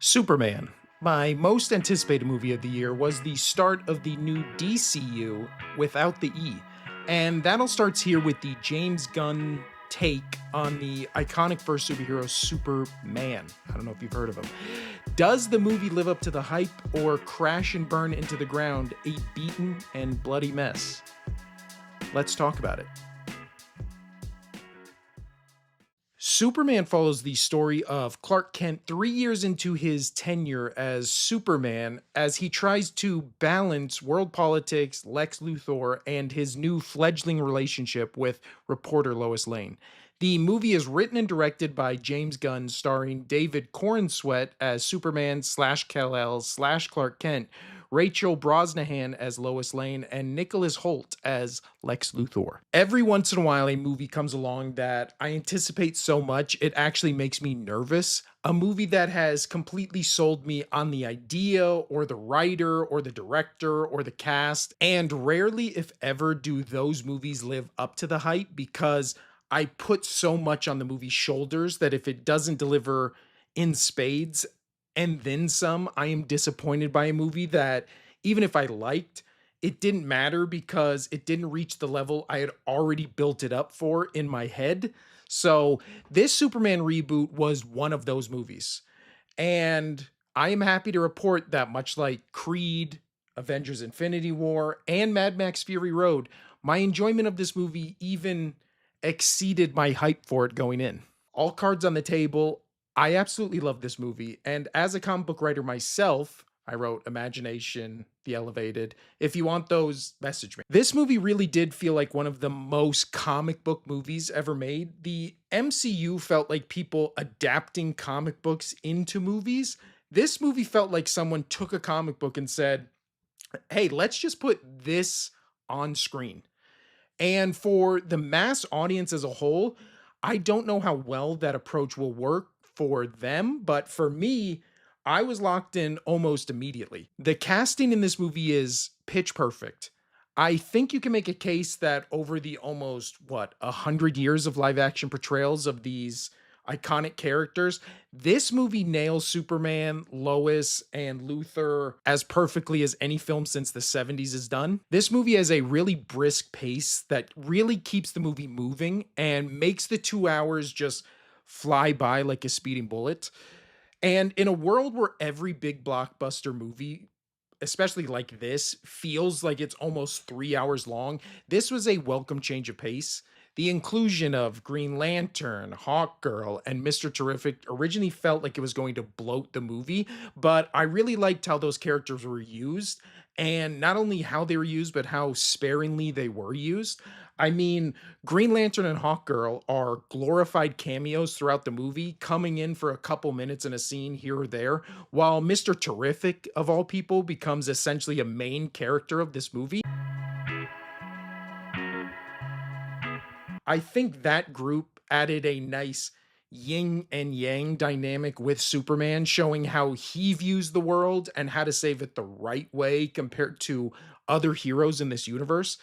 Superman, my most anticipated movie of the year, was the start of the new DCU without the E. And that all starts here with the James Gunn take on the iconic first superhero Superman. I don't know if you've heard of him. Does the movie live up to the hype or crash and burn into the ground a beaten and bloody mess? Let's talk about it. Superman follows the story of Clark Kent 3 years into his tenure as Superman as he tries to balance world politics, Lex Luthor, and his new fledgling relationship with reporter Lois Lane. The movie is written and directed by James Gunn, starring David Corenswet as Superman slash Kal-El slash Clark Kent, Rachel Brosnahan as Lois Lane, and Nicholas Hoult as Lex Luthor. Every once in a while, a movie comes along that I anticipate so much, it actually makes me nervous. A movie that has completely sold me on the idea, or the writer, or the director, or the cast, and rarely, if ever, do those movies live up to the hype because I put so much on the movie's shoulders that if it doesn't deliver in spades, and then some, I am disappointed by a movie that even if I liked, it didn't matter because it didn't reach the level I had already built it up for in my head. So, this Superman reboot was one of those movies. And I am happy to report that much like Creed, Avengers Infinity War, and Mad Max Fury Road, my enjoyment of this movie even exceeded my hype for it going in. All cards on the table. I absolutely love this movie. And as a comic book writer myself, I wrote Imagination, The Elevated. If you want those, message me. This movie really did feel like one of the most comic book movies ever made. The MCU felt like people adapting comic books into movies. This movie felt like someone took a comic book and said, hey, let's just put this on screen. And for the mass audience as a whole, I don't know how well that approach will work for them, but for me, I was locked in almost immediately. The casting in this movie is pitch perfect. I think you can make a case that over the almost, 100 years of live action portrayals of these iconic characters, this movie nails Superman, Lois, and Luthor as perfectly as any film since the 70s is done. This movie has a really brisk pace that really keeps the movie moving and makes the 2 hours just fly by like a speeding bullet. And in a world where every big blockbuster movie, especially like this, feels like it's almost 3 hours long, this was a welcome change of pace. The inclusion of Green Lantern, Hawkgirl, and Mr. Terrific originally felt like it was going to bloat the movie, but I really liked how those characters were used, and not only how they were used, but how sparingly they were used. I mean, Green Lantern and Hawkgirl are glorified cameos throughout the movie, coming in for a couple minutes in a scene here or there, while Mr. Terrific, of all people, becomes essentially a main character of this movie. I think that group added a nice yin and yang dynamic with Superman, showing how he views the world and how to save it the right way compared to other heroes in this universe.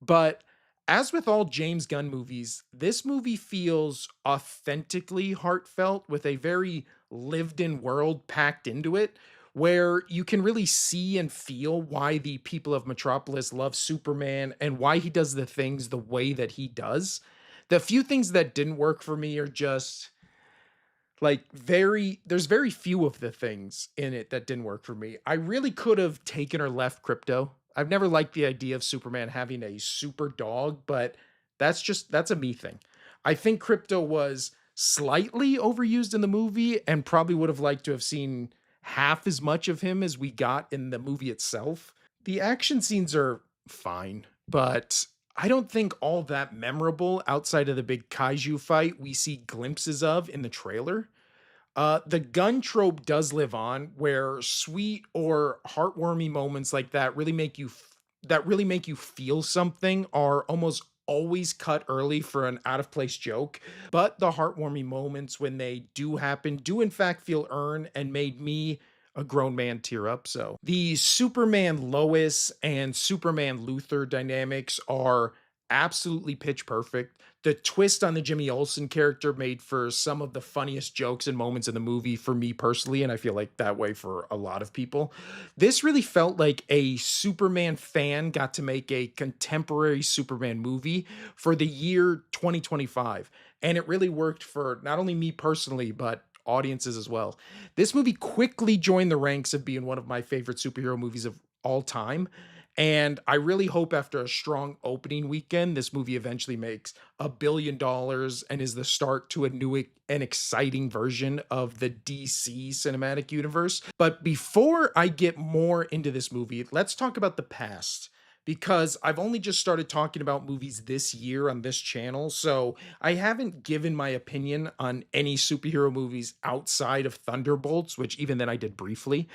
But as with all James Gunn movies, this movie feels authentically heartfelt with a very lived in world packed into it, where you can really see and feel why the people of Metropolis love Superman and why he does the things the way that he does. The few things that didn't work for me are just there's very few of the things in it that didn't work for me. I really could have taken or left Crypto. I've never liked the idea of Superman having a super dog, but that's a me thing. I think Crypto was slightly overused in the movie and probably would have liked to have seen half as much of him as we got in the movie itself. The action scenes are fine, but I don't think all that memorable outside of the big kaiju fight we see glimpses of in the trailer. The gun trope does live on, where sweet or heartwarming moments like that really make you feel something are almost always cut early for an out of place joke. But the heartwarming moments when they do happen do in fact feel earned and made me a grown man tear up. So the Superman Lois and Superman Luthor dynamics are absolutely pitch perfect. The twist on the Jimmy Olsen character made for some of the funniest jokes and moments in the movie for me personally, and I feel like that way for a lot of people. This really felt like a Superman fan got to make a contemporary Superman movie for the year 2025. And it really worked for not only me personally, but audiences as well. This movie quickly joined the ranks of being one of my favorite superhero movies of all time. And I really hope after a strong opening weekend, this movie eventually makes $1 billion and is the start to a new and exciting version of the DC cinematic universe. But before I get more into this movie, let's talk about the past because I've only just started talking about movies this year on this channel. So I haven't given my opinion on any superhero movies outside of Thunderbolts, which even then I did briefly.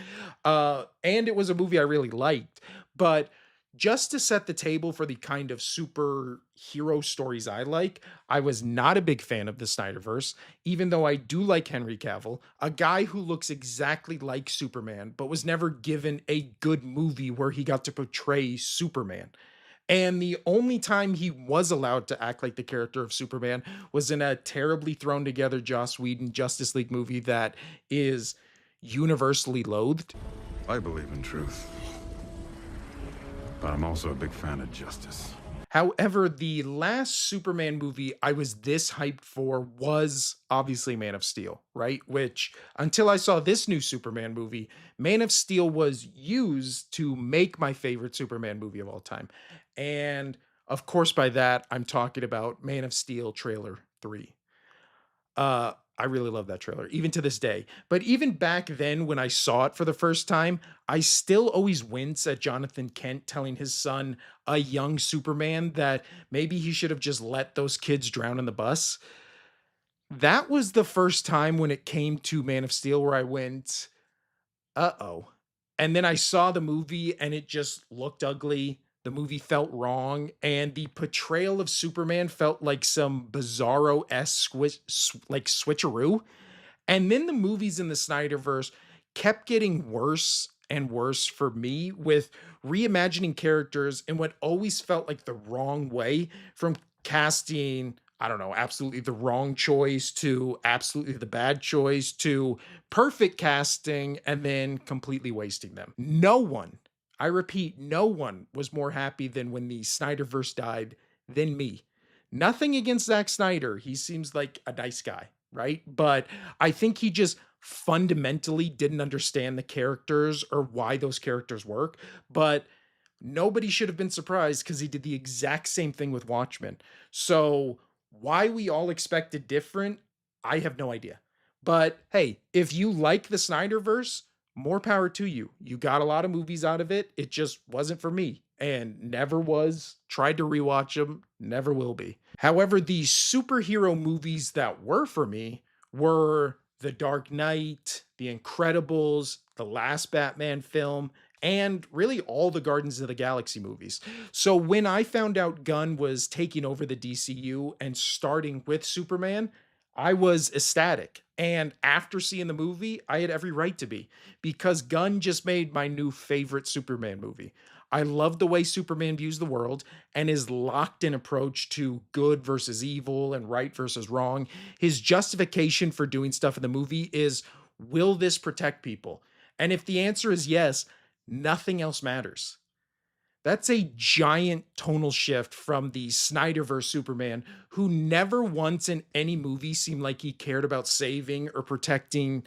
And it was a movie I really liked. But just to set the table for the kind of superhero stories I like, I was not a big fan of the Snyderverse, even though I do like Henry Cavill, a guy who looks exactly like Superman, but was never given a good movie where he got to portray Superman. And the only time he was allowed to act like the character of Superman was in a terribly thrown together Joss Whedon Justice League movie that is universally loathed. I believe in truth, but I'm also a big fan of justice. However, the last Superman movie I was this hyped for was obviously Man of Steel, right? Which, until I saw this new Superman movie, Man of Steel was used to make my favorite Superman movie of all time. And of course, by that, I'm talking about Man of Steel trailer 3. I really love that trailer, even to this day. But even back then, when I saw it for the first time, I still always wince at Jonathan Kent telling his son, a young Superman, that maybe he should have just let those kids drown in the bus. That was the first time when it came to Man of Steel where I went, uh-oh. And then I saw the movie and it just looked ugly. The movie felt wrong, and the portrayal of Superman felt like some bizarro-esque like switcheroo. And then the movies in the Snyderverse kept getting worse and worse for me with reimagining characters in what always felt like the wrong way, from casting, I don't know, absolutely the wrong choice to absolutely the bad choice to perfect casting and then completely wasting them. No one, I repeat, no one was more happy than when the Snyderverse died than me. Nothing against Zack Snyder. He seems like a nice guy, right? But I think he just fundamentally didn't understand the characters or why those characters work. But nobody should have been surprised because he did the exact same thing with Watchmen. So why we all expected different, I have no idea. But hey, if you like the Snyderverse, more power to you. You got a lot of movies out of it. It just wasn't for me and never was. Tried to rewatch them, never will be. However, the superhero movies that were for me were The Dark Knight, The Incredibles, the last Batman film, and really all the Guardians of the Galaxy movies. So when I found out Gunn was taking over the DCU and starting with Superman, I was ecstatic. And after seeing the movie, I had every right to be because Gunn just made my new favorite Superman movie. I love the way Superman views the world and his locked in approach to good versus evil and right versus wrong. His justification for doing stuff in the movie is, will this protect people? And if the answer is yes, nothing else matters. That's a giant tonal shift from the Snyderverse Superman, who never once in any movie seemed like he cared about saving or protecting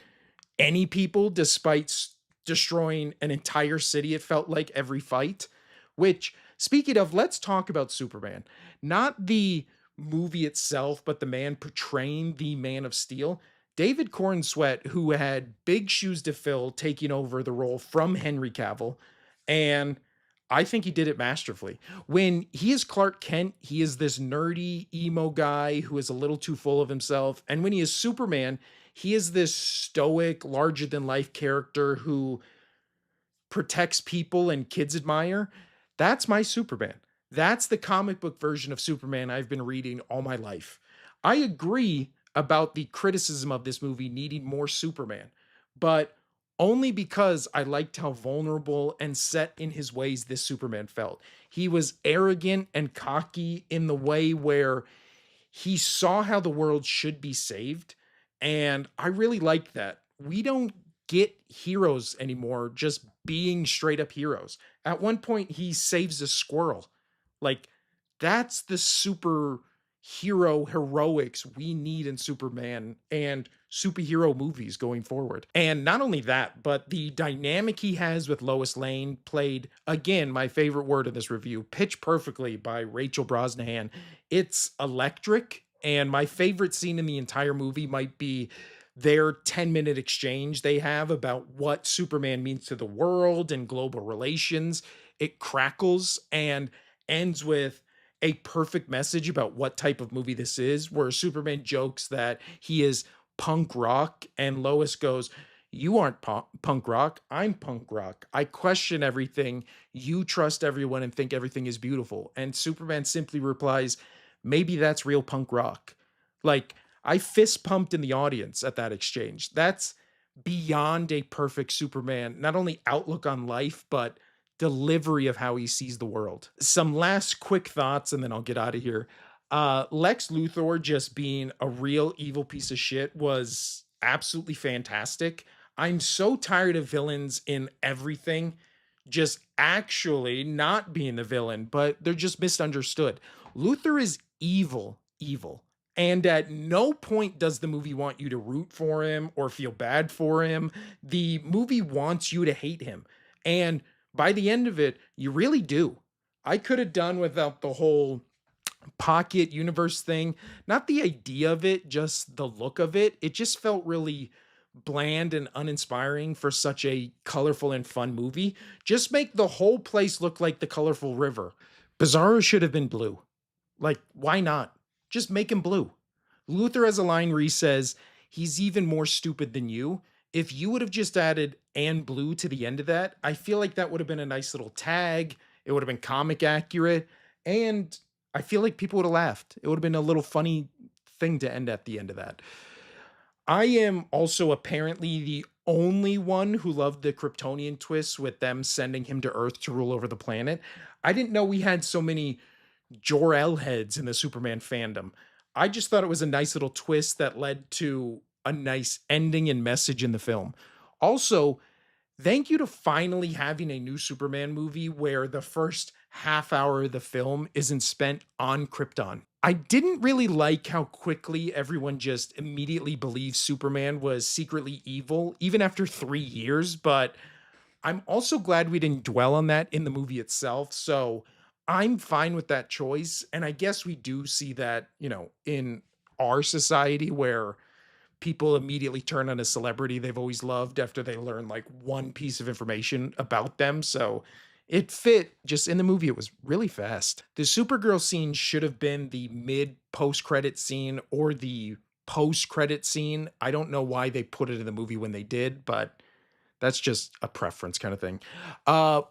any people despite destroying an entire city, it felt like every fight. Which, speaking of, let's talk about Superman. Not the movie itself, but the man portraying the Man of Steel. David Corn Sweat, who had big shoes to fill taking over the role from Henry Cavill. And I think he did it masterfully. When he is Clark Kent, he is this nerdy emo guy who is a little too full of himself. And when he is Superman, he is this stoic, larger than life character who protects people and kids admire. That's my Superman. That's the comic book version of Superman I've been reading all my life. I agree about the criticism of this movie needing more Superman, but only because I liked how vulnerable and set in his ways this Superman felt. He was arrogant and cocky in the way where he saw how the world should be saved, and I really like that. We don't get heroes anymore just being straight up heroes. At one point, he saves a squirrel. Like, that's the superhero heroics we need in Superman and superhero movies going forward. And not only that, but the dynamic he has with Lois Lane, played, again, my favorite word in this review, pitch perfectly by Rachel Brosnahan. It's electric. And my favorite scene in the entire movie might be their 10-minute exchange they have about what Superman means to the world and global relations. It crackles and ends with a perfect message about what type of movie this is, where Superman jokes that he is punk rock, and Lois goes, "You aren't punk rock. I'm punk rock. I question everything. You trust everyone and think everything is beautiful." And Superman simply replies, "Maybe that's real punk rock." Like, I fist pumped in the audience at that exchange. That's beyond a perfect Superman, not only outlook on life, but delivery of how he sees the world. Some last quick thoughts, and then I'll get out of here. Lex Luthor just being a real evil piece of shit was absolutely fantastic. I'm so tired of villains in everything just actually not being the villain, but they're just misunderstood. Luthor is evil, evil. And at no point does the movie want you to root for him or feel bad for him. The movie wants you to hate him. And by the end of it, you really do. I could have done without the whole pocket universe thing. Not the idea of it, just the look of it. It just felt really bland and uninspiring for such a colorful and fun movie. Just make the whole place look like the colorful river. Bizarro should have been blue. Like, why not? Just make him blue. Luther has a line where he says, "He's even more stupid than you." If you would have just added "and blue" to the end of that, I feel like that would have been a nice little tag. It would have been comic accurate. And I feel like people would have laughed. It would have been a little funny thing to end at the end of that. I am also apparently the only one who loved the Kryptonian twist with them sending him to Earth to rule over the planet. I didn't know we had so many Jor-El heads in the Superman fandom. I just thought it was a nice little twist that led to a nice ending and message in the film. Also, thank you to finally having a new Superman movie where the first half hour of the film isn't spent on Krypton. I didn't really like how quickly everyone just immediately believed Superman was secretly evil, even after 3 years, but I'm also glad we didn't dwell on that in the movie itself. So I'm fine with that choice. And I guess we do see that, in our society where people immediately turn on a celebrity they've always loved after they learn like one piece of information about them. So it fit just in the movie. It was really fast. The Supergirl scene should have been the mid post credit scene or the post credit scene. I don't know why they put it in the movie when they did, but that's just a preference kind of thing.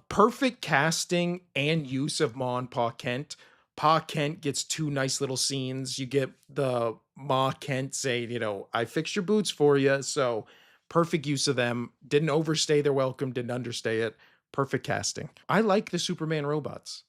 Perfect casting and use of Ma and Pa Kent. Pa Kent gets two nice little scenes. You get the Ma Kent saying, "I fixed your boots for you." So perfect use of them. Didn't overstay their welcome, didn't understay it. Perfect casting. I like the Superman robots.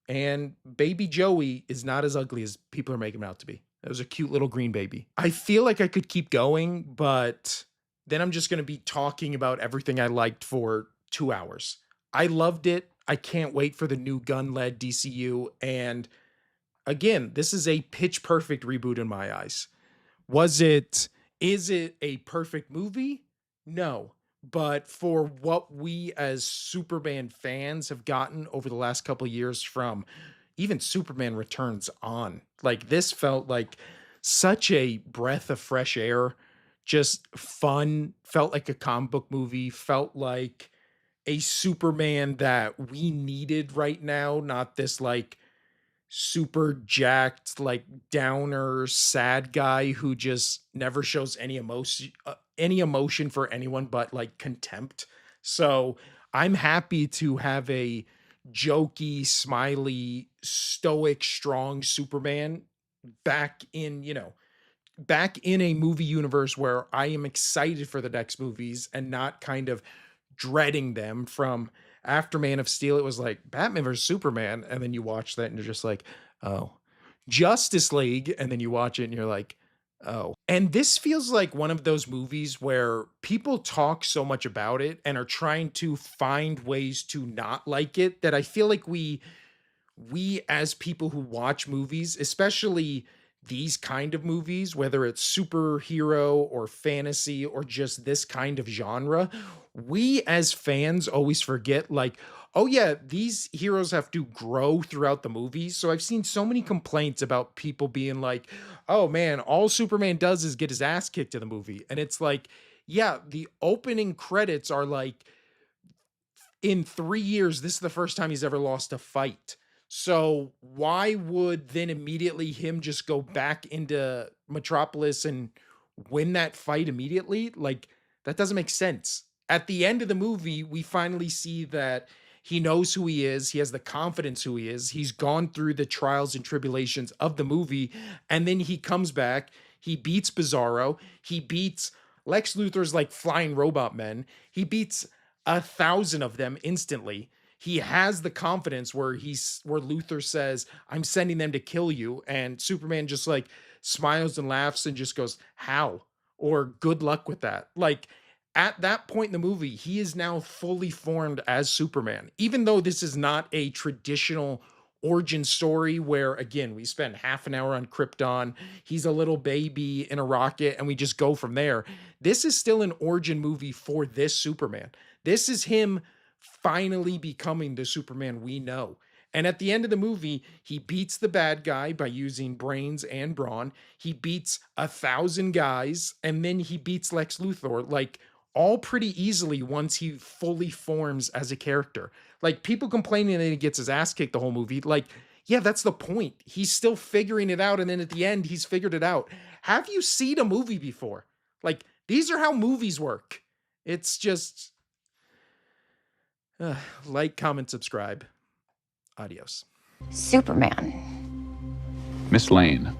And baby Joey is not as ugly as people are making him out to be. It was a cute little green baby. I feel like I could keep going, but then I'm just going to be talking about everything I liked for 2 hours. I loved it. I can't wait for the new Gunn led DCU. And again, this is a pitch perfect reboot in my eyes. Was it, is it a perfect movie? No. But for what we as Superman fans have gotten over the last couple of years from even Superman Returns on, like this felt like such a breath of fresh air, just fun, felt like a comic book movie, felt like a Superman that we needed right now, not this like super jacked, like downer, sad guy who just never shows any emotion for anyone but like contempt. So I'm happy to have a jokey, smiley, stoic, strong Superman back in, back in a movie universe where I am excited for the next movies and not kind of dreading them. From after Man of Steel, it was like Batman versus Superman, and then you watch that and you're just like, oh, Justice League, and then you watch it and you're like, oh. And this feels like one of those movies where people talk so much about it and are trying to find ways to not like it, that I feel like we as people who watch movies, especially these kind of movies, whether it's superhero or fantasy or just this kind of genre, we as fans always forget, like, oh yeah, these heroes have to grow throughout the movie. So I've seen so many complaints about people being like, oh man, all Superman does is get his ass kicked in the movie. And it's like, yeah, the opening credits are like, in 3 years, this is the first time he's ever lost a fight. So why would then immediately him just go back into Metropolis and win that fight immediately? Like, that doesn't make sense. At the end of the movie, we finally see that he knows who he is. He has the confidence who he is. He's gone through the trials and tribulations of the movie. And then he comes back. He beats Bizarro. He beats Lex Luthor's like flying robot men. He beats 1,000 of them instantly. He has the confidence where Luthor says, I'm sending them to kill you. And Superman just like smiles and laughs and just goes, how? Or good luck with that. Like, at that point in the movie, he is now fully formed as Superman. Even though this is not a traditional origin story where, again, we spend half an hour on Krypton, he's a little baby in a rocket, and we just go from there. This is still an origin movie for this Superman. This is him finally becoming the Superman we know. And at the end of the movie, he beats the bad guy by using brains and brawn. He beats 1,000 guys, and then he beats Lex Luthor, like, all pretty easily once he fully forms as a character. Like, people complaining that he gets his ass kicked the whole movie. Like, yeah, that's the point. He's still figuring it out, and then at the end, he's figured it out. Have you seen a movie before? Like, these are how movies work. It's just like, comment, subscribe. Adios. Superman. Miss Lane,